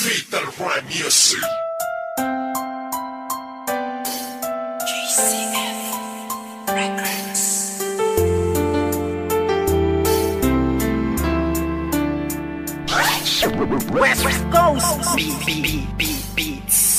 Fatal Rhyme Music. GCF Records. West Coast Beats.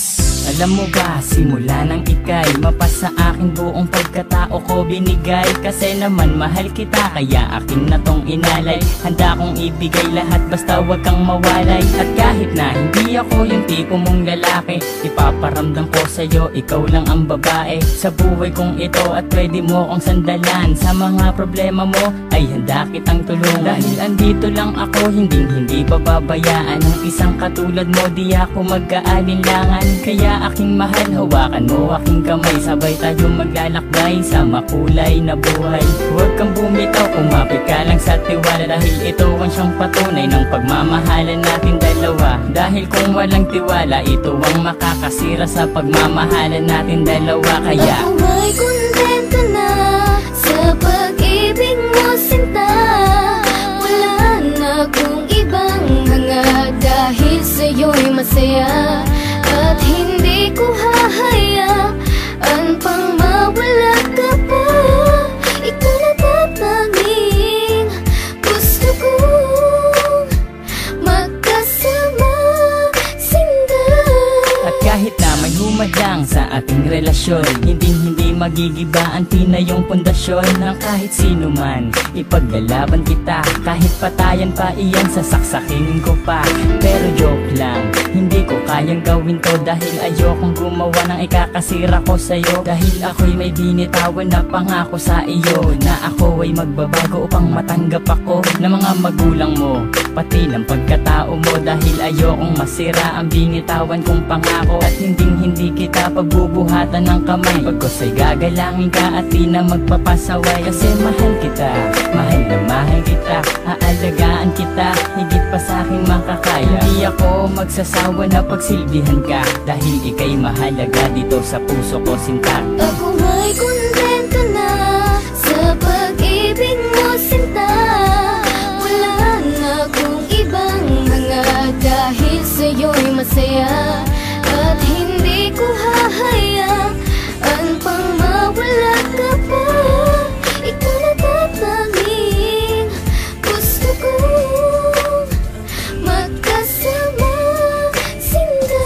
Alam mo ba, simula nang ika'y mapasa akin buong pagkatao ko binigay. Kasi naman mahal kita, kaya akin na tong inalay. Handa kong ibigay lahat basta wag kang mawalay. At kahit na hindi ako yung tipo mong lalaki, ipaparamdam ko sa'yo, ikaw lang ang babae sa buhay kong ito. At pwede mo kong sandalan sa mga problema mo, ay handa kitang tulungan. Dahil andito lang ako, hindi pababayaan ng isang katulad mo, di ako mag-aalinlangan. Kaya aking mahal, hawakan mo aking kamay, sabay tayo maglalakbay sa makulay na buhay. Huwag kang bumitaw, kumapit ka lang sa tiwala, dahil ito ang siyang patunay ng pagmamahalan natin dalawa. Dahil kung walang tiwala, ito ang makakasira sa pagmamahalan natin dalawa. Kaya ako may kontento na sa pag-ibig mo, sinta. Wala na akong ibang hanga, dahil sa'yo'y masaya. At hindi ko hahayaan pang mawala ka pa. Ikaw na tatanging gusto kong magkasama, sinta. at kahit na may humadlang sa ating relasyon, hindi magigiba ang tinayong pundasyon ng kahit sino man. Ipaglalaban kita, kahit patayan pa iyan, sasaksakin ko pa. Pero joke lang, hindi ko kayang gawin to, dahil ayokong gumawa ng ikakasira ko sa'yo. Dahil ako'y may binitawan na pangako sa iyo, na ako ay magbabago upang matanggap ako ng mga magulang mo, pati ng pagkatao mo. Dahil ayokong masira ang binitawan kong pangako, at hindi kita pagbubuhatan ng kamay. Pagkos ay gagalangin ka at di na magpapasaway. Kasi mahal kita, mahal na mahal kita, aalagaan kita higit pa sa aking makakaya. Hindi ako magsasawa na pagsilbihan ka, dahil ika'y mahalaga dito sa puso ko, sinta. Ako may kontento na sa pag-ibig mo, sinta. Wala na akong ibang hanga, dahil sa'yo'y masaya. At hindi ko hahayaan pang mawala ka pa. Ikaw na tatanging gusto kong magkasama, sinta.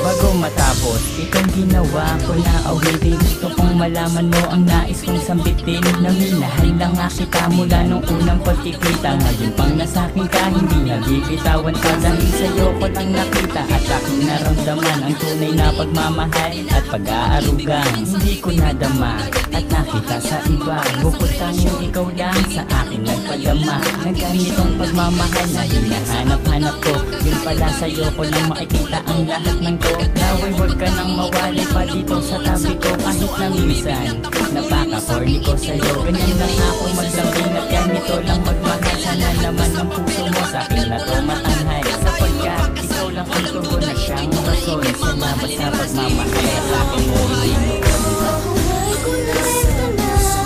Bago matapos itong ginawa ko na awitin, gusto kong malaman mo ang nais kong sambitin, na minahal lang nga kita mula nung unang pagkikita. Ngayon pang nasakin ka, hindi nabibitawan ka, dahil sa'yo ko lang nakita at aking naramdaman ang tunay na pagmamahal at pag-aarugang hindi ko nadama at nakita sa iba. Bukod tanging ikaw lang sa akin nagpadama ng ganitong pagmamahal na hinahanap-hanap ko. Yun pala sa'yo ko lang makikita ang lahat ng to. Naway huwag ka nang mawali pa dito sa tabi ko, kahit na minsan napaka-corny ko sa'yo. Ganyan lang ako maglambing at ganito lang magmahal. Sana naman ang puso mo sa akin na to matanghal, sapagkat ikaw lang ang tugon na siyang rason sa labas na pagmamahal. Sa akin mo hindi mo Ako may kontento na sa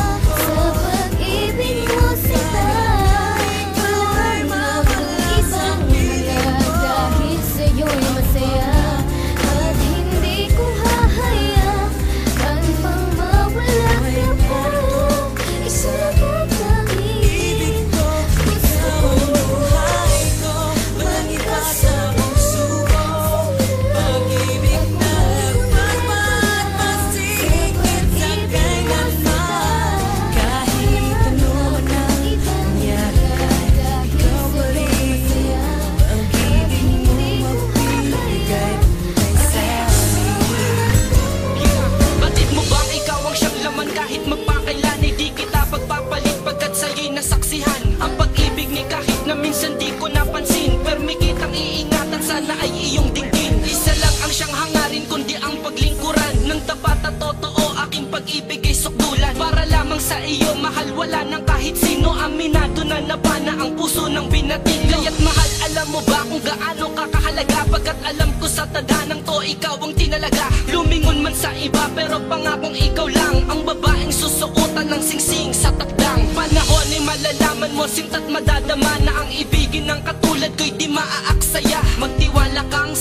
pag-ibig mo, sinta. Wala na akong isang hanga, dahil sa'yo'y masaya. At hindi ko hahayaan pang mawala ka pa. Ikaw na tatanging gusto kong magkasama, pag-ibig na Batid mo bang ikaw ang siyang laman, kahit magpakailan ay di kita pagpapalit, pagkat sa'yo'y nasaksihan ang pag-ibig ni kahit na minsan di ko napansin. Permi kitang iingatan, sana ay iyong dinggin. Isa lang ang siyang hangarin, kundi ang paglingkuran ng tapat at totoo. Aking pag-ibig ay sukdulan para lamang sa iyo, mahal. Wala nang kahit sino, aminado na napana ang puso ng binating. Kaya't mahal, alam mo ba kung gaano kakahalaga, pagkat alam ko sa tadanang to ikaw ang tinalaga. Lumingon man sa iba, pero pangakong ikaw lang ang babaeng susuotan ng singsing sa takdang panahon. Ay malalaman mo, sinta't madadama na ang ibigin ng katulad ko'y di maaaksaya. Magtiwala kang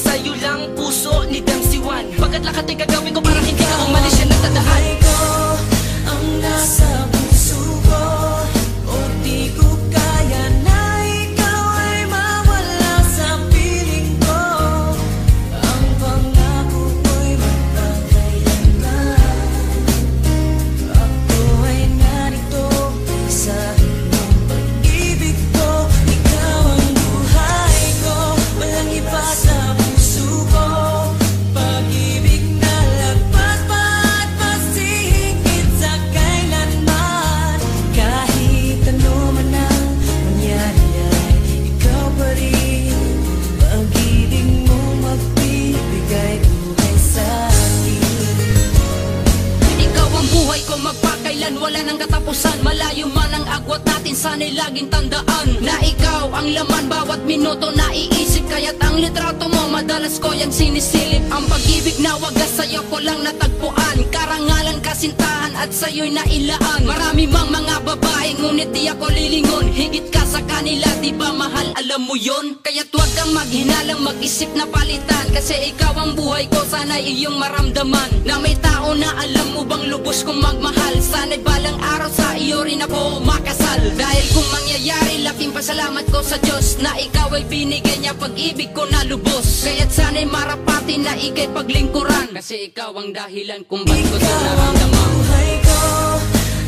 natin sana'y laging tandaan na ikaw ang laman bawat minuto na iisip. Kaya't ang litrato mo madalas ko yang sinisilip. Ang pag-ibig na wagas sa'yo ko lang natagpuan, karangalan, kasintahan at sa'yo'y nailaan. Marami mang mga babae ngunit di ako lilingon, higit ka sa kanila, di ba mahal, alam mo yon? Kaya't huwag kang maghinalang mag-isip na palitan, kasi ikaw ang buhay ko, sana'y iyong maramdaman na may tao na alam mo bang lubos kong magmahal. Sana'y balang araw sa iyo rin ako makasal. Dahil kung mangyayari, laking pasalamat ko sa Diyos na ikaw ay binigay niya pag-ibig ko na lubos. Kaya't sana'y marapati na ika'y paglingkuran, kasi ikaw ang dahilan kung ba't ko ito naramdaman. Buhay ko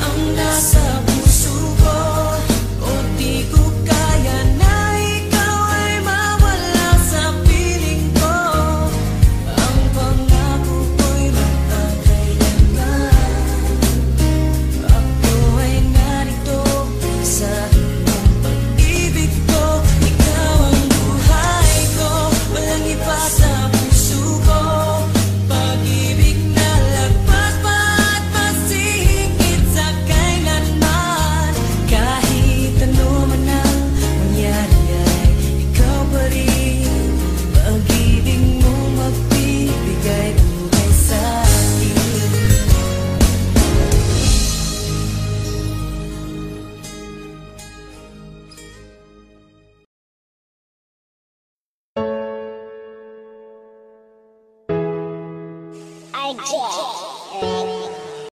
ang nasa puso ko, o di ko kaya na ikaw ay mawala sa piling ko. Ang pangako ko'y magkakailanman, ako ay narito sa iyong pag-ibig ko. Ikaw ang buhay ko, walang iba sa puso ko. Pag-ibig na lagpas pa at mas higit sa kailanman. Kahit ano man ang mangyari ay ikaw pa rin. Pag-ibig mo magbibigay buhay sa akin. RJ